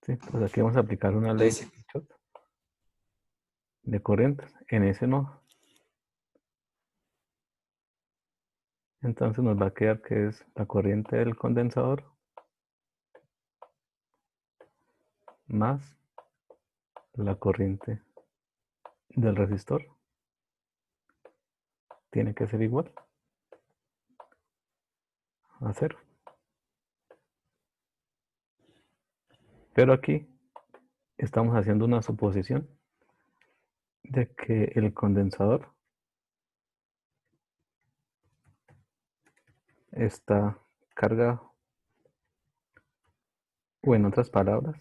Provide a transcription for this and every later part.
Sí, pues aquí vamos a aplicar una ley de Entonces, Kirchhoff de corrientes. En ese no. Entonces nos va a quedar que es la corriente del condensador más la corriente del resistor. Tiene que ser igual a cero. Pero aquí estamos haciendo una suposición de que el condensador está cargado, o en otras palabras,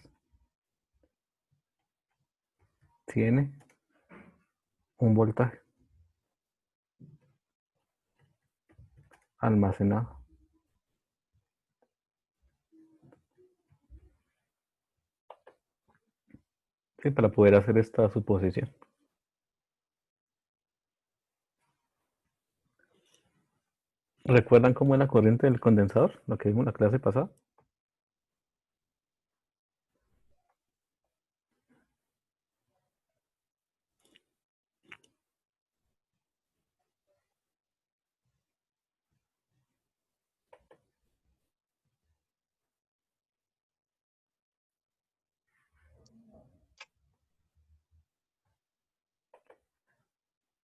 tiene un voltaje almacenado. Sí, para poder hacer esta suposición. ¿Recuerdan cómo es la corriente del condensador? Lo que vimos en la clase pasada.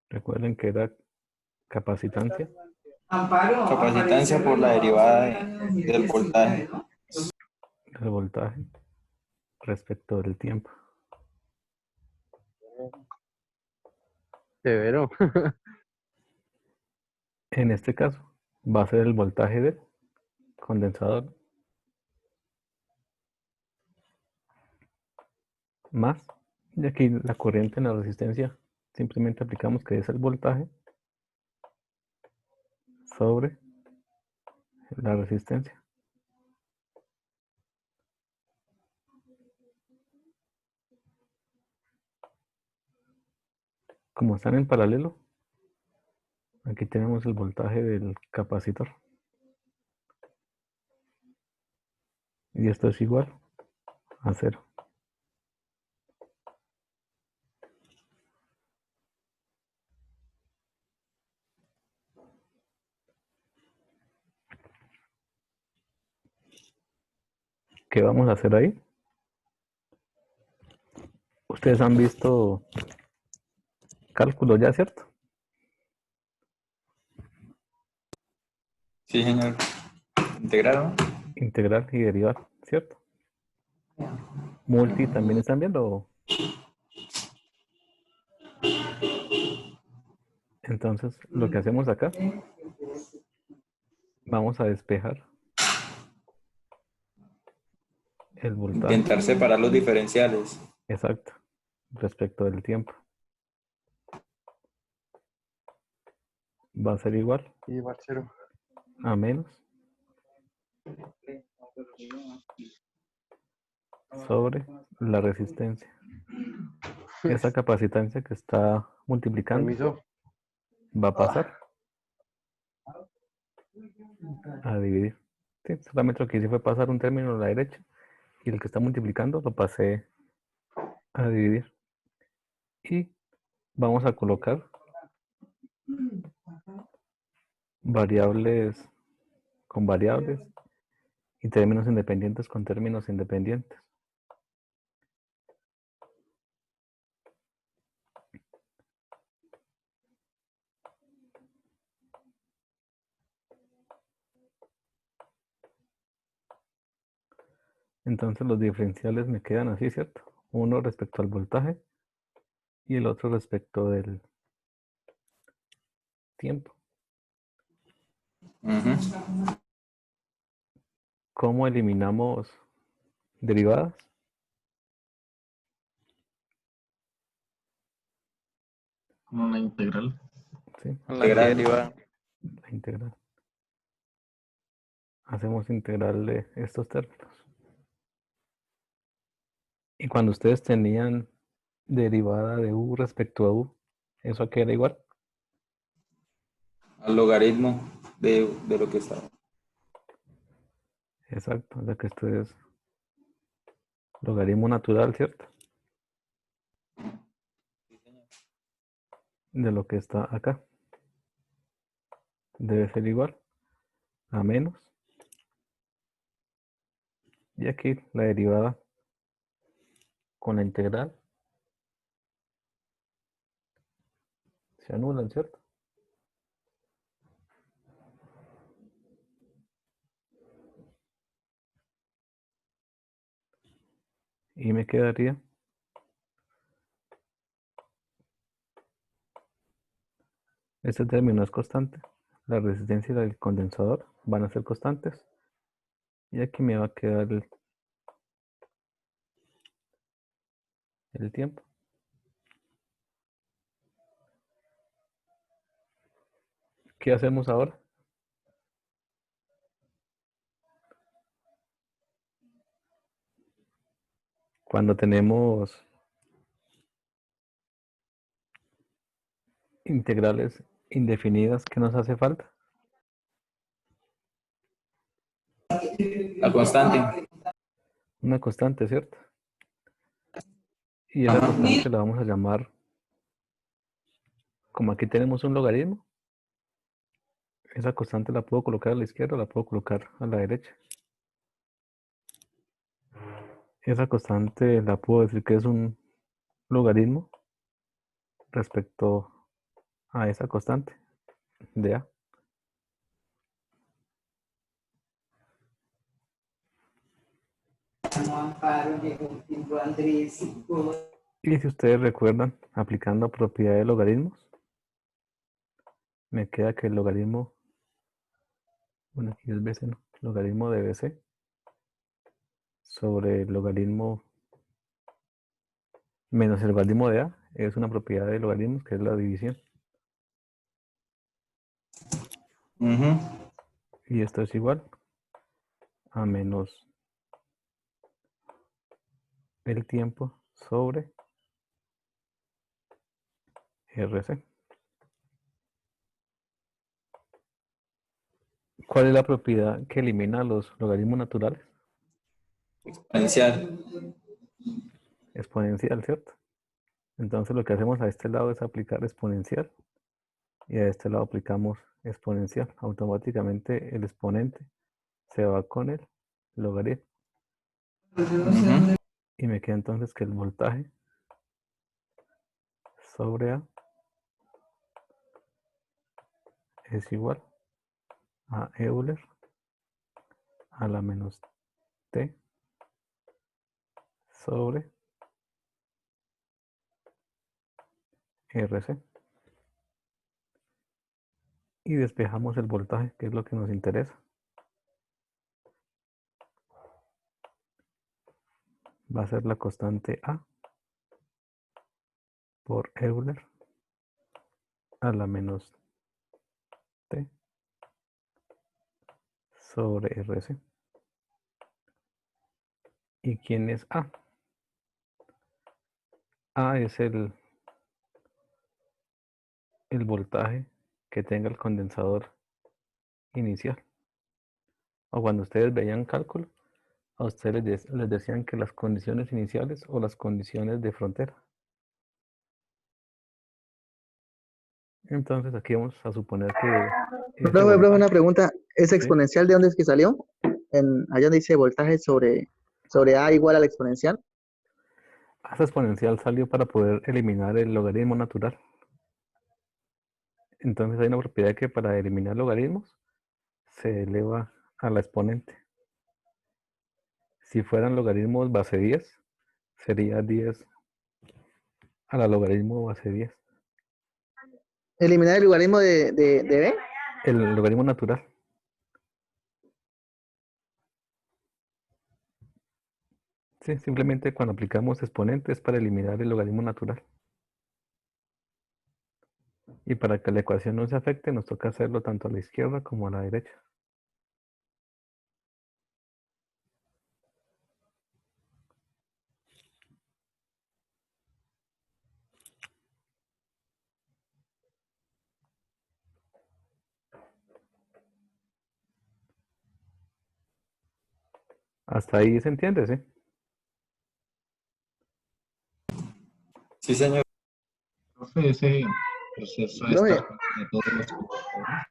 Recuerden que era capacitancia. capacitancia por la derivada del voltaje. El voltaje respecto del tiempo. Severo. En este caso, va a ser el voltaje del condensador más, y aquí la corriente en la resistencia, simplemente aplicamos que es el voltaje sobre la resistencia. Como están en paralelo, aquí tenemos el voltaje del capacitor. Y esto es igual a cero. ¿Qué vamos a hacer ahí? Ustedes han visto cálculos ya, ¿cierto? Sí, señor. Integrado. Integral y derivar, ¿cierto? Multi también están viendo. Entonces, lo que hacemos acá, vamos a despejar el voltaje Intentar separar los diferenciales. exacto respecto del tiempo. Va a ser igual Igual cero. a menos sobre la resistencia. Esa capacitancia que está multiplicando Permiso. va a pasar a dividir. Sí, solamente lo que hice fue pasar un término a la derecha y el que está multiplicando lo pasé a dividir. Y vamos a colocar variables con variables y términos independientes con términos independientes. Entonces los diferenciales me quedan así, ¿cierto? Uno respecto al voltaje y el otro respecto del tiempo. ¿Cómo eliminamos derivadas? Con una integral. Sí, La que deriva. la integral. Hacemos integral de estos términos. Y cuando ustedes tenían derivada de u respecto a u, ¿eso aquí era igual? Al logaritmo de lo que está. Exacto, o sea que ustedes logaritmo natural, ¿cierto? De lo que está acá. Debe ser igual a menos. Y aquí la derivada con la integral se anulan, ¿cierto? Y me quedaría este término es constante. La resistencia del condensador van a ser constantes. Y aquí me va a quedar el tiempo. ¿Qué hacemos ahora? Cuando tenemos integrales indefinidas, ¿qué nos hace falta? La constante. Una constante, ¿cierto? Y esa Ajá. constante la vamos a llamar, como aquí tenemos un logaritmo, esa constante la puedo colocar a la izquierda o la puedo colocar a la derecha. Esa constante la puedo decir que es un logaritmo respecto a esa constante de A. Y si ustedes recuerdan, aplicando propiedad de logaritmos, me queda que el logaritmo, bueno, aquí es BC, ¿no? Logaritmo de BC sobre el logaritmo menos el logaritmo de A es una propiedad de logaritmos que es la división. Ujú. Y esto es igual a menos el tiempo sobre RC. ¿Cuál es la propiedad que elimina los logaritmos naturales? Exponencial. Exponencial, ¿cierto? Entonces lo que hacemos a este lado es aplicar exponencial y a este lado aplicamos exponencial. Automáticamente el exponente se va con el logaritmo. Ujú. Y me queda entonces que el voltaje sobre A es igual a Euler a la menos T sobre RC. Y despejamos el voltaje, que es lo que nos interesa. Va a ser la constante A por Euler a la menos T sobre RC. ¿Y quién es A? A es el voltaje que tenga el condensador inicial. O cuando ustedes veían cálculo, a ustedes les decían que las condiciones iniciales o las condiciones de frontera. Entonces aquí vamos a suponer que ese Profe, voltaje, una pregunta. ¿Esa ¿sí? exponencial de dónde es que salió? Allá donde dice voltaje sobre A igual a la exponencial. Esa exponencial salió para poder eliminar el logaritmo natural. Entonces hay una propiedad que para eliminar logaritmos se eleva a la exponente. Si fueran logaritmos base 10, sería 10 a la logaritmo base 10. Eliminar el logaritmo de B. El logaritmo natural. Sí, simplemente cuando aplicamos exponentes para eliminar el logaritmo natural. Y para que la ecuación no se afecte, nos toca hacerlo tanto a la izquierda como a la derecha. Hasta ahí se entiende, ¿sí? Sí, señor. Profe, ese proceso de Profe, estar de todos los computadores.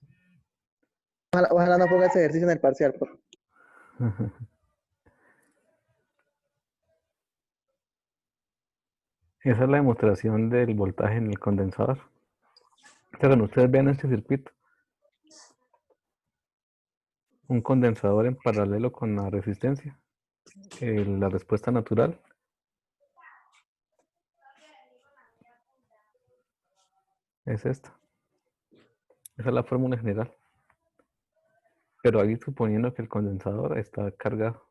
ojalá no ponga ese ejercicio en el parcial, por favor. Esa es la demostración del voltaje en el condensador. O sea, cuando ustedes vean este circuito, un condensador en paralelo con la resistencia, la respuesta natural es esta. Esa es la fórmula general. Pero ahí suponiendo que el condensador está cargado.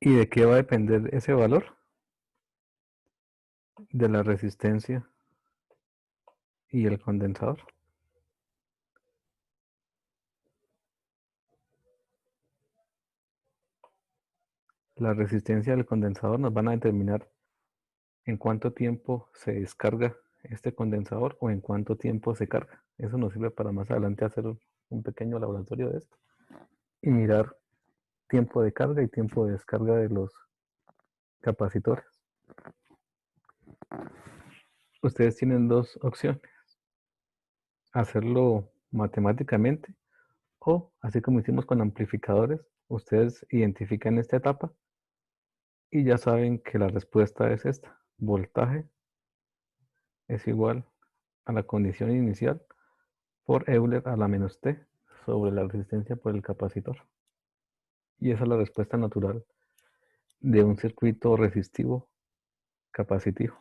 ¿Y de qué va a depender ese valor? De la resistencia y el condensador. La resistencia del condensador nos van a determinar en cuánto tiempo se descarga este condensador o en cuánto tiempo se carga. Eso nos sirve para más adelante hacer un pequeño laboratorio de esto y mirar tiempo de carga y tiempo de descarga de los capacitores. Ustedes tienen dos opciones: hacerlo matemáticamente o, así como hicimos con amplificadores, ustedes identifican esta etapa y ya saben que la respuesta es esta: voltaje es igual a la condición inicial por Euler a la menos T sobre la resistencia por el capacitor. Y esa es la respuesta natural de un circuito resistivo capacitivo.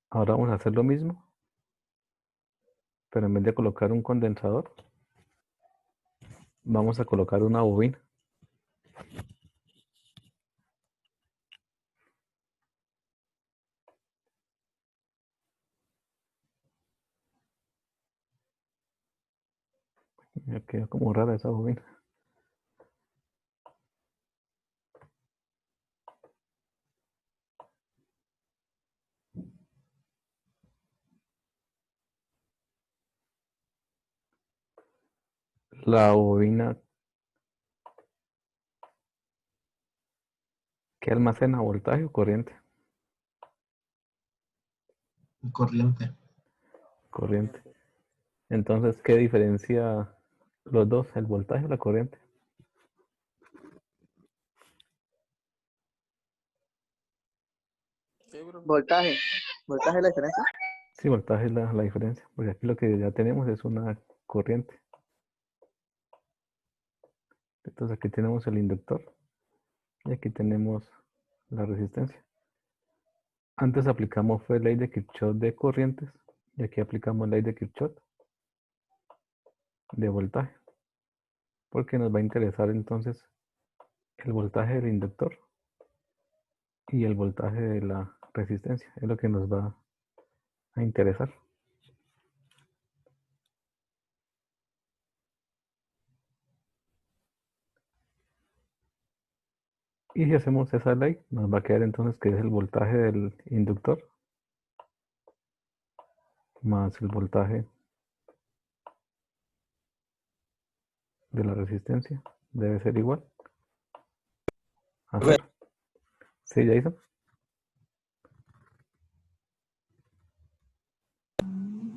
Ahora vamos a hacer lo mismo, pero en vez de colocar un condensador, vamos a colocar una bobina. Me queda como rara esa bobina. La bobina que almacena voltaje o corriente. Corriente. Corriente. Entonces, ¿qué diferencia los dos, el voltaje o la corriente? Voltaje. Voltaje es la diferencia. Sí, voltaje es la diferencia, porque aquí lo que ya tenemos es una corriente. Entonces aquí tenemos el inductor y aquí tenemos la resistencia. Antes aplicamos fue ley de Kirchhoff de corrientes y aquí aplicamos ley de Kirchhoff de voltaje, porque nos va a interesar entonces el voltaje del inductor y el voltaje de la resistencia, es lo que nos va a interesar. Y si hacemos esa ley, nos va a quedar entonces que es el voltaje del inductor más el voltaje de la resistencia. Debe ser igual a Profe, 0. ¿Sí, Jason?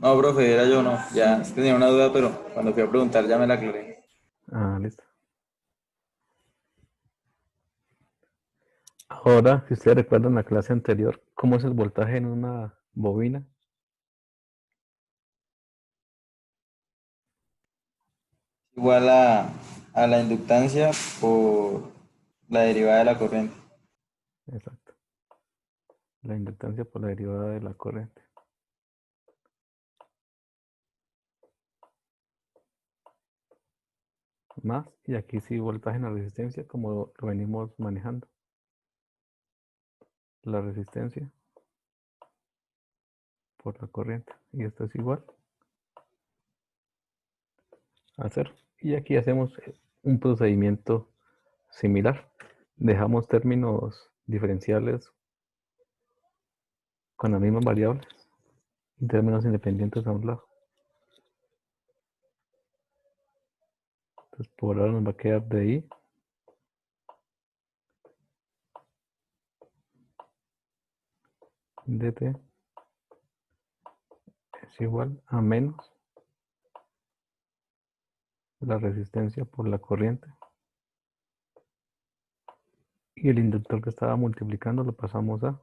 no, profe, era yo, no. Ya tenía una duda, pero cuando fui a preguntar ya me la aclaré. Ah, listo. Ahora, si ustedes recuerdan la clase anterior, ¿cómo es el voltaje en una bobina? Igual a la inductancia por la derivada de la corriente. Exacto. La inductancia por la derivada de la corriente. Más, y aquí sí voltaje en la resistencia como lo venimos manejando. La resistencia por la corriente. Y esto es igual a 0. Y aquí hacemos un procedimiento similar. dejamos términos diferenciales con las mismas variables y términos independientes a un lado. Entonces por ahora nos va a quedar DI dt es igual a menos la resistencia por la corriente y el inductor que estaba multiplicando lo pasamos a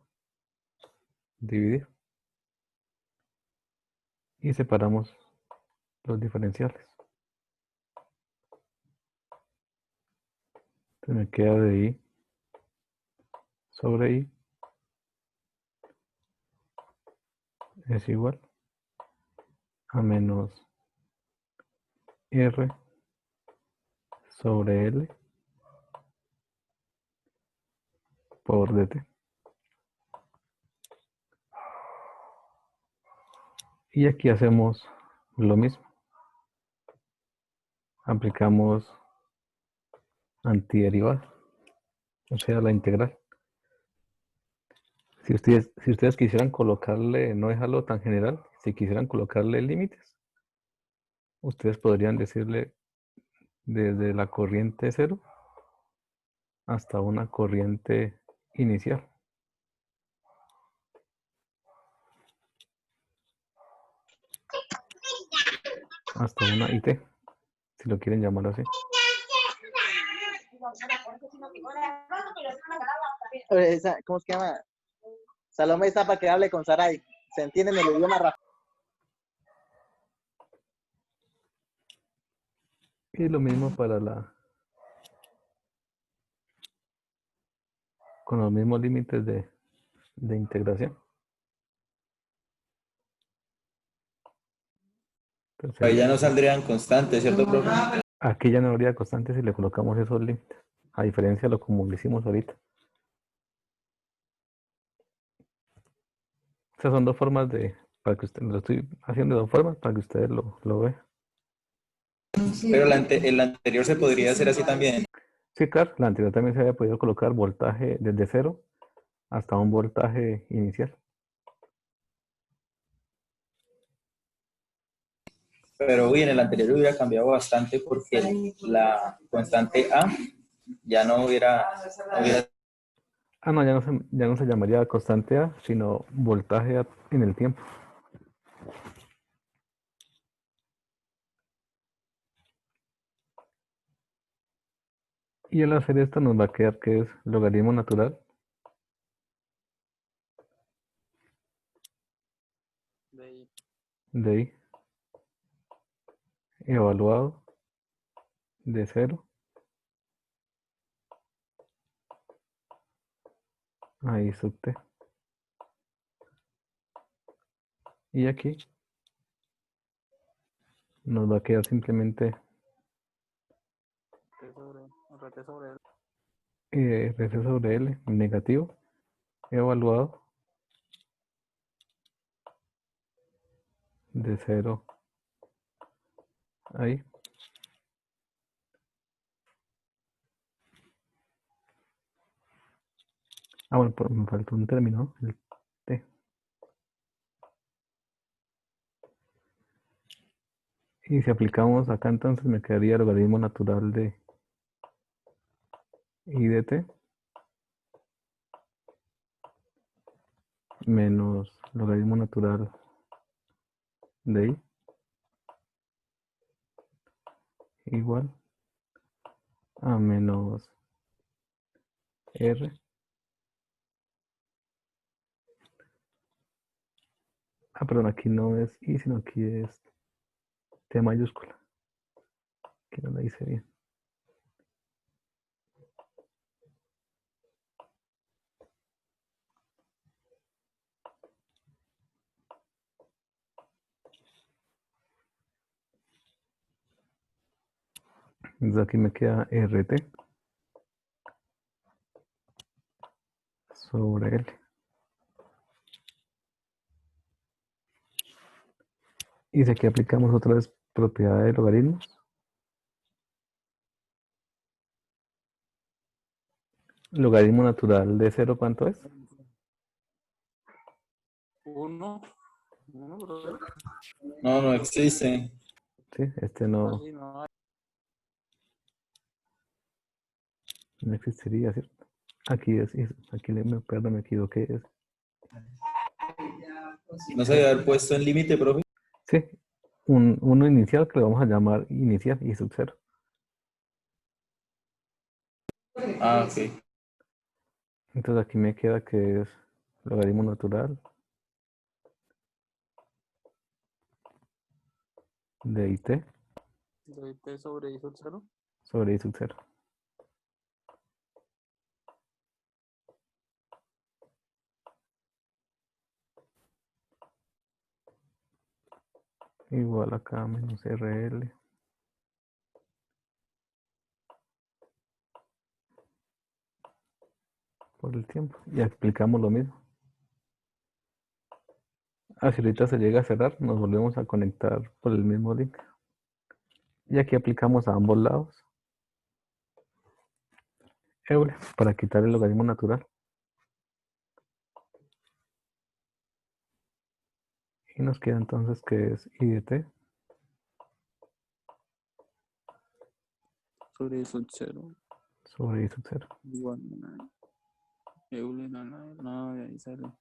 dividir y separamos los diferenciales. Entonces me queda de I sobre I es igual a menos R sobre L por dt. Y aquí hacemos lo mismo. Aplicamos antiderivada, o sea, la integral. Si ustedes quisieran colocarle, no dejarlo tan general, si quisieran colocarle límites, ustedes podrían decirle desde la corriente cero hasta una corriente inicial, hasta una IT, si lo quieren llamar así. ¿Cómo se llama? Salomé está para que hable con Sarai. Se entiende en el idioma rápido. Y lo mismo para con los mismos límites de integración. Entonces, Ahí ya no saldrían constantes, ¿cierto, profe? aquí ya no habría constante si le colocamos esos límites, a diferencia de lo como lo hicimos ahorita. Esas son dos formas para que usted, lo estoy haciendo de dos formas para que ustedes lo vean. Pero el anterior se podría hacer así también. Sí, claro, la anterior también se había podido colocar voltaje desde cero hasta un voltaje inicial. Pero uy, en el anterior hubiera cambiado bastante porque la constante A ya no hubiera Ah, no, ya no se llamaría constante A, sino voltaje en el tiempo. Y al hacer esto nos va a quedar que es logaritmo natural de I evaluado de 0 a I sub t. Y aquí nos va a quedar simplemente RC sobre L negativo evaluado de 0 a I. Ah, bueno, me faltó un término, el t. Y si aplicamos acá, entonces me quedaría logaritmo natural de I de t menos logaritmo natural de I igual a menos R perdón, aquí no es I, sino aquí es T mayúscula. Aquí no la hice bien. Entonces aquí me queda RT sobre L. Y si aquí aplicamos otra vez propiedad de logaritmos, Logaritmo natural de 0, ¿cuánto es? 1. 1, brother. No, no existe. Sí, este no, Así no hay. no existiría, ¿cierto? Aquí aquí perdón, me equivoqué. No se debe haber puesto en límite, profe. Sí, uno inicial que le vamos a llamar inicial y sub 0. Ah, ok. Entonces aquí me queda que es logaritmo natural de IT De T sobre I sub 0. sobre I sub 0. Igual acá menos RL. Por el tiempo. Y aplicamos lo mismo. Si ahorita se llega a cerrar, nos volvemos a conectar por el mismo link. Y aquí aplicamos a ambos lados Euler para quitar el logaritmo natural. Y nos queda entonces que es I de t Sobre I sub 0. sobre I sub 0. Igual a nada. Euler a nada. Nada de ahí sale.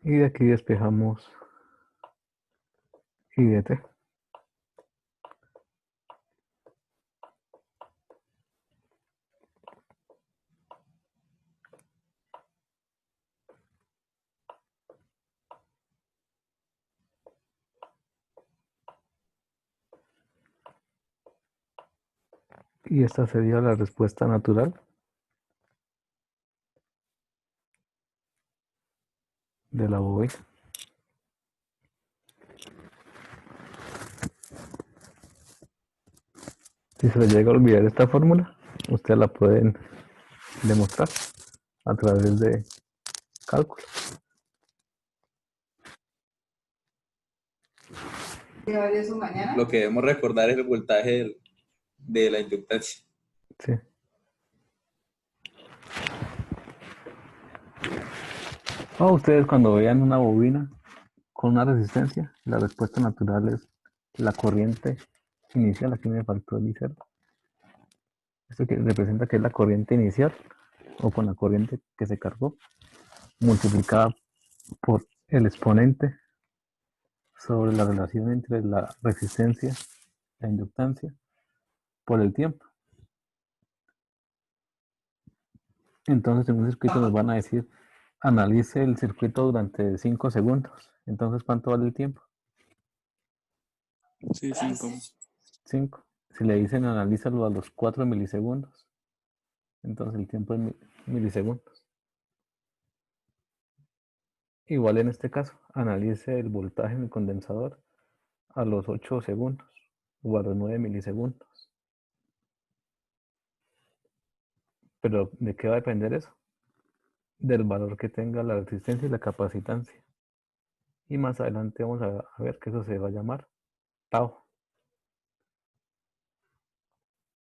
Y de aquí despejamos I de t. Y esta sería la respuesta natural de la bobina. Si se le llega a olvidar esta fórmula, ustedes la pueden demostrar a través de cálculo. Lo que debemos recordar es el voltaje de la inductancia. Sí. O ustedes cuando vean una bobina con una resistencia, la respuesta natural es la corriente inicial. Aquí me faltó el I0. Esto que representa que es la corriente inicial o con la corriente que se cargó multiplicada por el exponente sobre la relación entre la resistencia, la inductancia, por el tiempo. Entonces en un circuito nos van a decir, analice el circuito durante 5 segundos. Entonces, ¿cuánto vale el tiempo? Sí, 5. 5. Si le dicen analízalo a los 4 milisegundos, entonces el tiempo es milisegundos. Igual en este caso, analice el voltaje en el condensador a los 8 segundos o a los 9 milisegundos. Pero ¿de qué va a depender eso? Del valor que tenga la resistencia y la capacitancia. Y más adelante vamos a ver que eso se va a llamar tau.